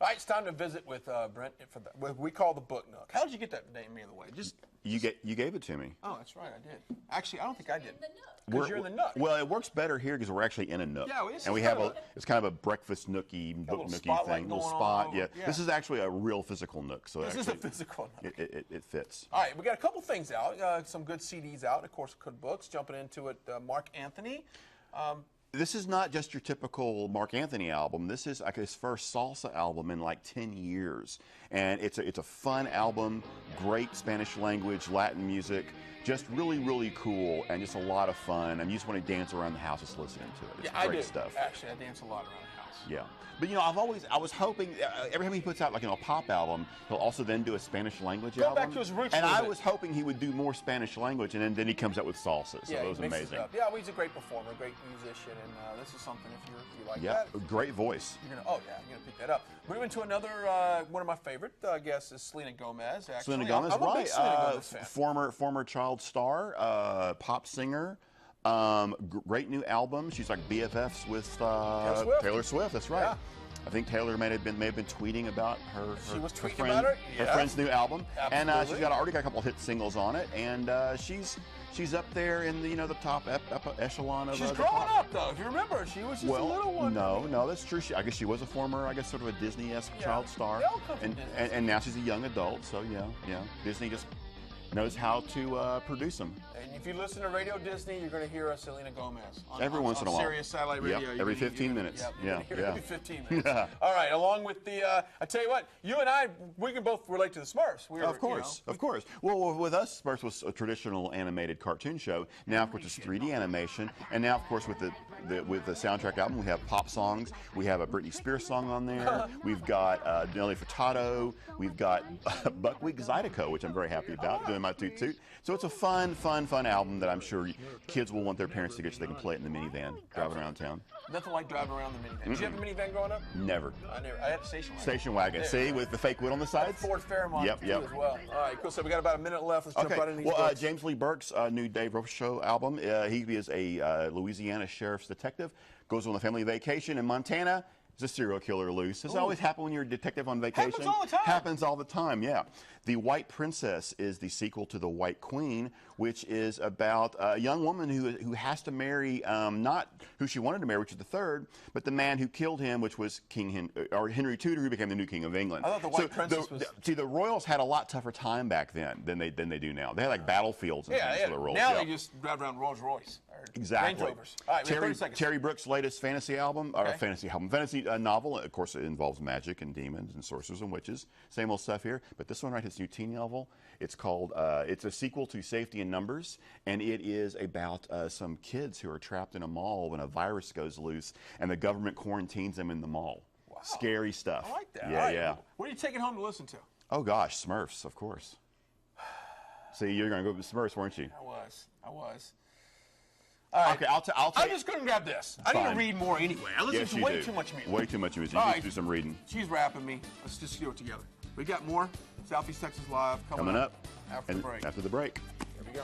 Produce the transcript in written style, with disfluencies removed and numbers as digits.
All right, it's time to visit with Brent for what we call the Book Nook. How did you get that name, by the way? You gave it to me. Oh, that's right, I did. Actually, I don't think I did. In the nook. Because you're in the nook. Well, it works better here because we're actually in a nook. Yeah, and we have it's kind of a breakfast nooky, book nooky thing, little spot. Yeah. This is actually a real physical nook. So this is a physical nook. It fits. All right, we got a couple things out, some good CDs out, of course, good books. Jumping into it, Mark Anthony. This is not just your typical Mark Anthony album. This is like his first salsa album in like 10 years. And it's a fun album, great Spanish language, Latin music, just really, really cool and just a lot of fun. And you just want to dance around the house just listening to it. It's great stuff. Actually, I dance a lot around the house. Yeah. But you know, I was hoping, every time he puts out like a pop album, he'll also then do a Spanish language album. Go back to his roots. And I was hoping he would do more Spanish language, and then he comes out with salsa. So yeah, it was amazing. Yeah, well, he's a great performer, great musician, and this is something if you like that. Yeah, great voice. You're gonna pick that up. Moving to another one of my favorite guests is Selena Gomez. Actually. Selena Gomez, I'm a big Selena Gomez fan. Former child star, pop singer. Great new album. She's like BFFs with Taylor Swift. That's right. Yeah. I think Taylor may have been tweeting about her friend's new album. Absolutely. And she's already got a couple of hit singles on it, and she's up there in the the top echelon of. She's growing up though. If you remember, she was just a little one. No, that's true. I guess she was a former, sort of a Disney-esque child star, and now she's a young adult. So yeah, Disney just knows how to produce them. And if you listen to Radio Disney, you're going to hear Selena Gomez every once in a while. Sirius Satellite Radio. Every 15 minutes. Every 15 minutes. All right. Along with the, I tell you what, you and I, we can both relate to the Smurfs. Of course. Well, with us, Smurfs was a traditional animated cartoon show. Now, of course, it's 3D animation, and now, of course, with the soundtrack album, we have pop songs. We have a Britney Spears song on there. We've got Nelly Furtado. We've got Buckwheat Zydeco, which I'm very happy about, doing my toot toot. So it's a fun album that I'm sure kids will want their parents to get so they can play it in the minivan, driving around town. Nothing like driving around the minivan. Did you have a minivan growing up? Never. I had a station wagon. Station wagon. See, with the fake wood on the sides? Ford Fairmont as well. All right, cool. So we got about a minute left. Let's jump right into these books. James Lee Burke's new Dave Roper Show album. He is a Louisiana sheriff's detective. Goes on a family vacation in Montana. There's a serial killer loose. Does it always happen when you're a detective on vacation? Happens all the time. Happens all the time, yeah. The White Princess is the sequel to The White Queen, which is about a young woman who has to marry not who she wanted to marry, which is the third, but the man who killed him, which was Henry Tudor, who became the new king of England. I thought the White Princess was... See, the royals had a lot tougher time back then than they do now. They had like battlefields and things for the royals. Now they just drive around Rolls Royce. Exactly. Range Rovers. All right, Terry Brooks' latest fantasy novel. Of course, it involves magic and demons and sorcerers and witches. Same old stuff here. But this one, right, his new teen novel. It's called. It's a sequel to Safety in Numbers, and it is about some kids who are trapped in a mall when a virus goes loose, and the government quarantines them in the mall. Wow. Scary stuff. I like that. Yeah. What are you taking home to listen to? Oh gosh, Smurfs, of course. See, you're going to go with Smurfs, weren't you? I was. All right. Okay, I'll take. I'm just going to grab this. I need to read more anyway. I listen to way too much music. Way too much music. You need to do some reading. She's rapping me. Let's just do it together. We got more Southeast Texas Live coming up after the break. After the break. Here we go.